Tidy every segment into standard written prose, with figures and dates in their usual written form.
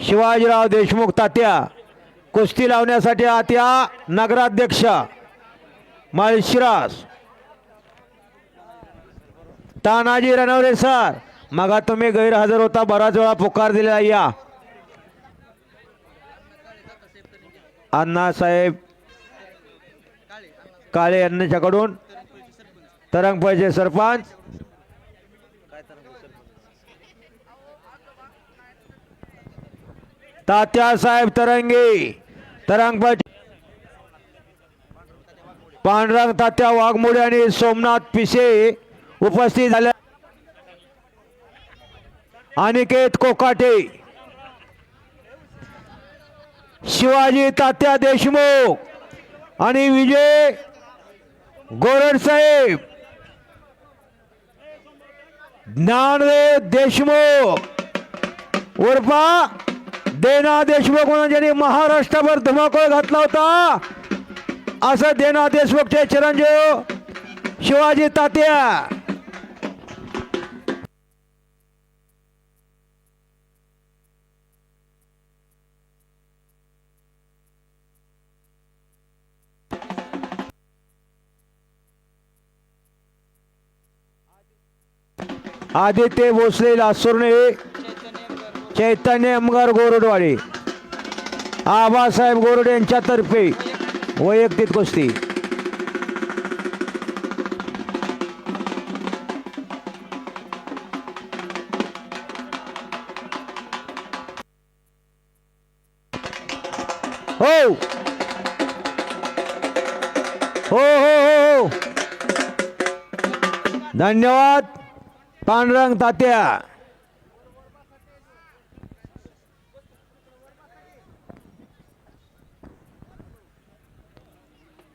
शिवाजीराव देशमुख तात्या कुस्ती लावण्यासाठी आत्या नगराध्यक्ष माळशिरास तानाजी रणवरे सर मगा तुम्ही गैरहजर होता बराच वेळा पुकार दिलेला या अण्णासाहेब काळे यांच्याकडून तरंगपळचे सरपंच तात्यासाहेब तरंगे तरंगपळ पांडुरंग तात्या वाघमोडे आणि सोमनाथ पिसे उपस्थित झाले अनिकेत कोकाटे शिवाजी तात्या देशमुख आणि विजय गोरड साहेब ज्ञानदेव देशमुख उर्फा देना देशमुख म्हणून ज्यांनी महाराष्ट्रभर धुमाकूळ घातला होता असं देना देशमुखचे चिरंजीव शिवाजी तात्या आदित्य भोसले लासुर्णे चैतन्य अमगार गोरडवाडी आबासाहेब गोरड यांच्यातर्फे वैयक्तिक कुस्ती हो हो हो हो धन्यवाद पांडुरंग तात्या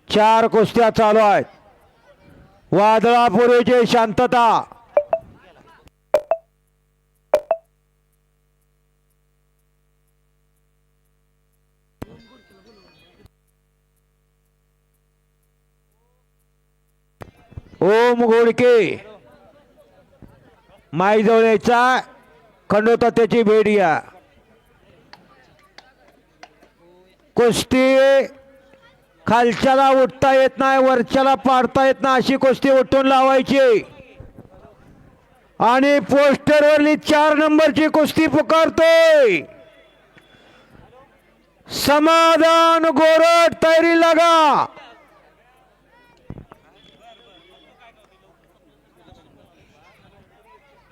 चार कुस्त्या चालू आहेत वादळापूर्वीची शांतता ओम गोडके माईजवळचा खंडोतात्याची भेट घ्या कुस्ती खालच्याला उठता येत नाही वरच्याला पाडता येत नाही अशी कुस्ती उठून लावायची आणि पोस्टरवरली 4 नंबरची कुस्ती पुकारतोय समाधान गोरड तयारी लागा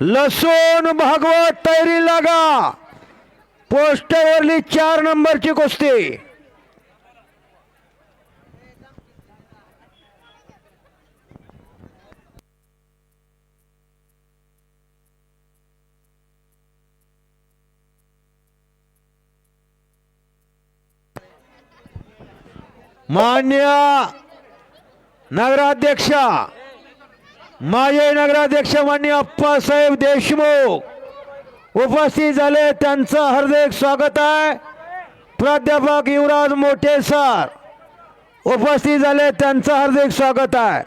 लसूण भागवत तयारी लागा पोस्टरवरली 4 नंबरची कुस्ती मान्य नगराध्यक्ष माजी नगराध्यक्ष मान्य अप्पासाहेब देशमुख उपस्थित झाले त्यांचं हार्दिक स्वागत आहे प्राध्यापक युवराज मोठे सर उपस्थित झाले त्यांचं हार्दिक स्वागत आहे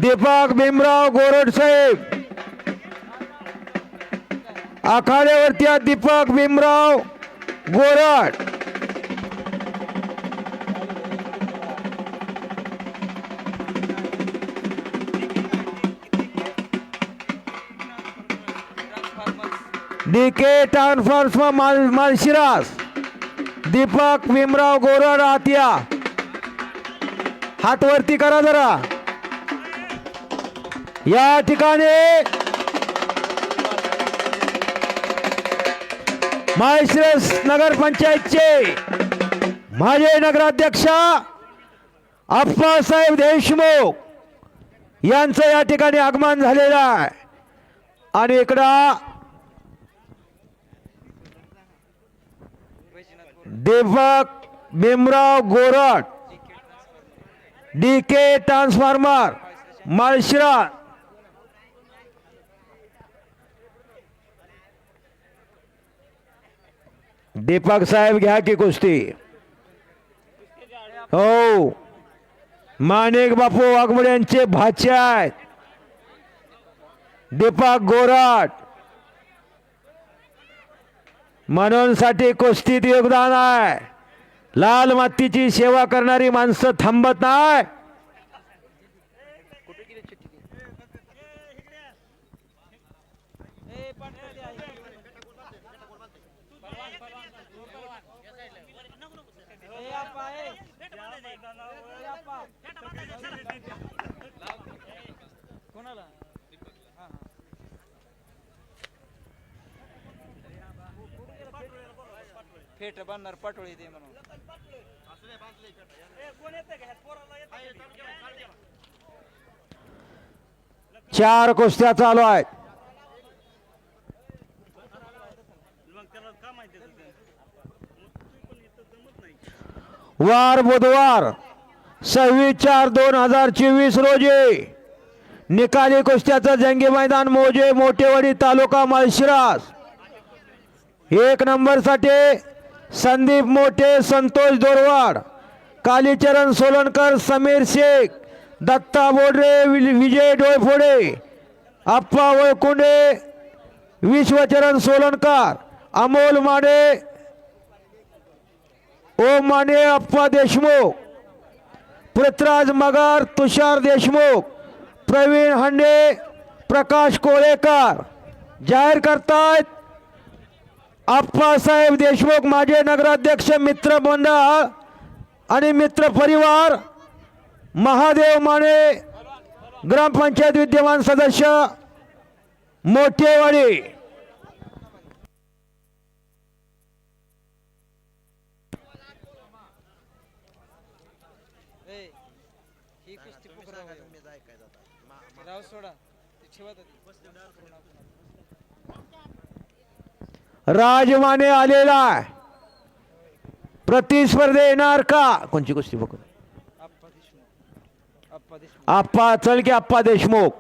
दीपक भीमराव गोरड साहेब आखाड्यावरती दीपक भीमराव गोरड डीके ट्रान्सफॉर्म्स माळशिरास दीपक भीमराव गोरड आतिया हात वरती करा जरा या ठिकाणी माळशिरस नगर पंचायतचे माजी नगराध्यक्ष अप्पासाहेब देशमुख यांचं या ठिकाणी आगमन झालेलं आहे आणि इकडं दीपक भीमराव गोरट DK ट्रान्सफॉर्मर माळशिरस. दीपक साहेब घ्या की कुस्ती. हो, माणिक बापू वाघमोडे यांचे भाचे आहेत दीपक गोरट. म्हणून साठी कुस्तीत योगदान आहे. लाल मातीची सेवा करणारी माणसं थांबत नाही. फेट बांधणार पाटोळी दे म्हणून. चार कुस्त्या चालू आहेत. वार बुधवार 26/4/2024 रोजी निकाली कुस्त्याचं जंगी मैदान मोजे मोठेवाडी तालुका माळशिरस. 1 नंबर साठी संदीप मोठे, संतोष दोरवाड, कालीचरण सोलनकर, समीर शेख, दत्ता बोडरे, विजय डोळफोडे, आप्पा वळकुंडे, विश्वचरण सोलनकर, अमोल माने, ओम माने, अप्पा देशमुख, पृथ्वीराज मगर, तुषार देशमुख, प्रवीण हांडे, प्रकाश कोळेकर. जाहीर करतायत आप्पासाहेब देशमुख, माजी नगराध्यक्ष, मित्र मंडळ आणि मित्र परिवार, महादेव माने, ग्रामपंचायत विद्यमान सदस्य मोठेवाडी. ही कुस्ती राव सोडा राजमाने आलेला आहे. प्रतिस्पर्धे येणार का? कोणची कुस्ती बघू? आप्पा चल की आप्पा देशमुख.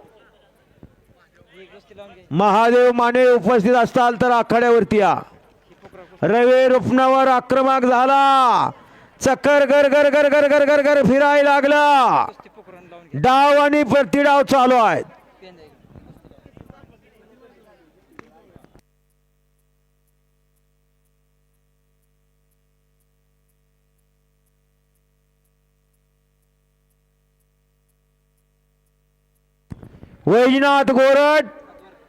महादेव माने उपस्थित असताल तर आखाड्यावरती या. रवी रुपनावर आक्रमक झाला. चक्कर गर गर गर गर गर गर गर फिरायला लागला. डाव आणि प्रतिडाव चालू आहेत. वैजनाथ गोरट,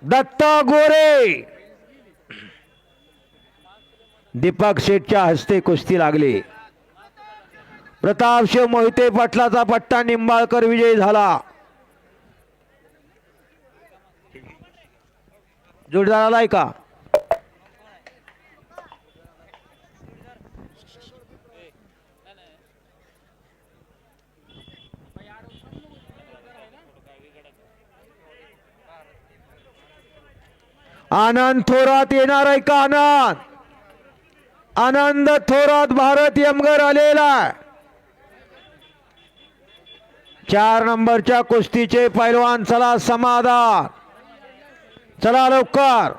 दत्ता गोरे. दीपक शेठच्या हस्ते कुस्ती लागली. प्रतापशिव मोहिते पाटलाचा पट्टा निंबाळकर विजयी झाला. जोडदार आलाय का? आनंद थोरात येणार आहे का? आनंद थोरात भारत यमगर आलेला. 4 नंबरच्या कुस्तीचे पैलवान. चला समाधान, चला लवकर.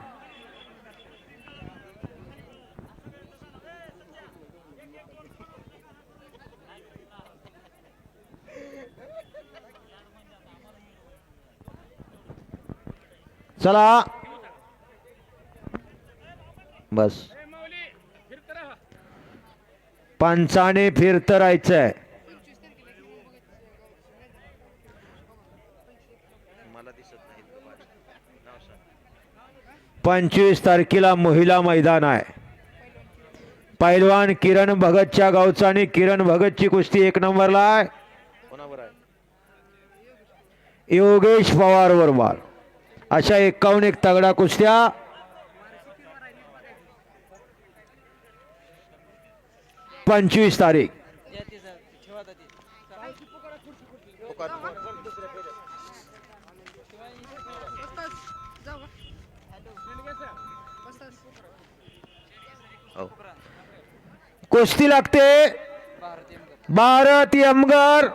चला बस. पंचाने फिरत राहायचंय. 25 तारखेला महिला मैदान आहे. पैलवान किरण भगतच्या गावचा आणि किरण भगतची कुस्ती 1 नंबरला आहे. योगेश पवार बरोबर. अशा 51 तगडा कुस्त्या. पंचवीस तारीख. कुस्ती लागते भारत एमगर भारत यमगर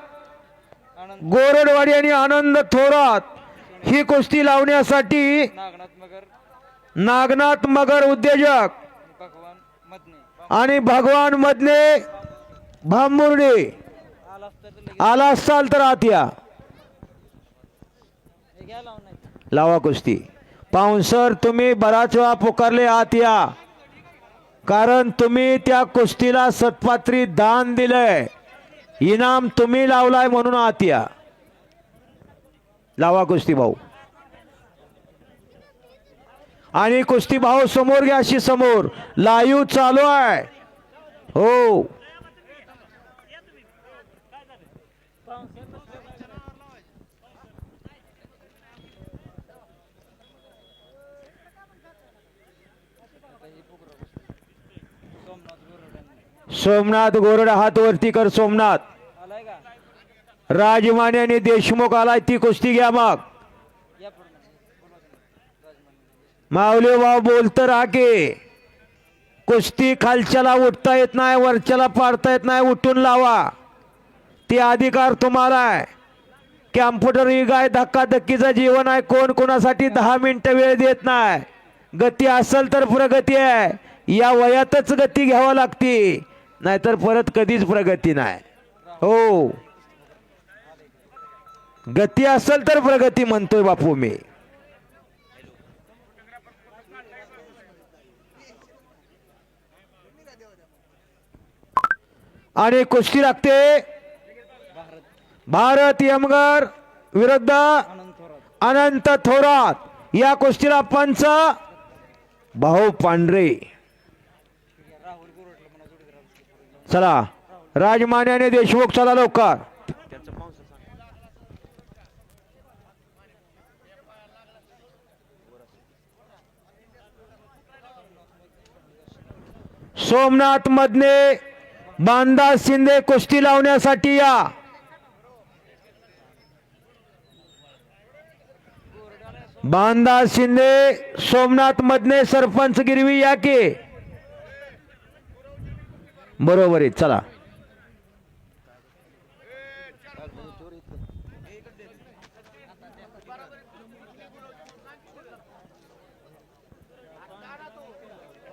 आनंद गोरडवाडी आणि आनंद थोरात ही कुस्ती लावण्यासाठी नागनाथ मगर नागनाथ मगर उद्योजक भगवान मदने आणि भगवान मधने भांबुर्डे आला असता तर लगेच आला असाल तर आत या. हे घ्या लावून नाही लावा कुस्ती. पाहुणसर तुम्ही बराच वेळा पुकारले आत या, कारण तुम्ही त्या कुस्तीला सत्पात्री दान दिलंय, इनाम तुम्ही लावलाय म्हणून आत या. लावा कुस्ती भाऊ. आणि कुस्ती भाऊ समोर घ्या, अशी समोर लाईव्ह चालू आहे. हो सोमनाथ गोरड सोमनाथ गोरड हात वरती कर. सोमनाथ आलाय का राजमाने आणि देशमुख आलाय, ती कुस्ती घ्या. मग या पूर्ण बोलवा तुम्ही राजमान माऊली भाऊ बोलत राहा की कुस्ती खालच्याला उठता येत नाही, वरच्याला पाडता येत नाही, उठून लावा. ते अधिकार तुम्हाला आहे. कॅम्प्युटर ही गाय धक्काधक्कीचं जीवन आहे. कोण कोणासाठी 10 मिनिटं वेळ देत नाही. गती असेल तर प्रगती आहे. या वयातच गती घ्यावी लागते, नाहीतर परत कधीच प्रगती नाही. हो गती असेल तर प्रगती म्हणतोय बापू मी. आणि कुस्ती लागते भारत भारत यमगर विरुद्ध आनंद थोरात अनंत थोरात. या कुस्तीला पंच भाऊ पांढरे. राहुल गोरडला म्हणा जोडीदार चला राजमाने आणि देशमुख, चला लवकर. सोमनाथ मधने बांदा शिंदे कुस्ती लावण्यासाठी या. बांदा शिंदे सोमनाथ मधने सरपंच गिरवी या की. बरोबर आहे चला.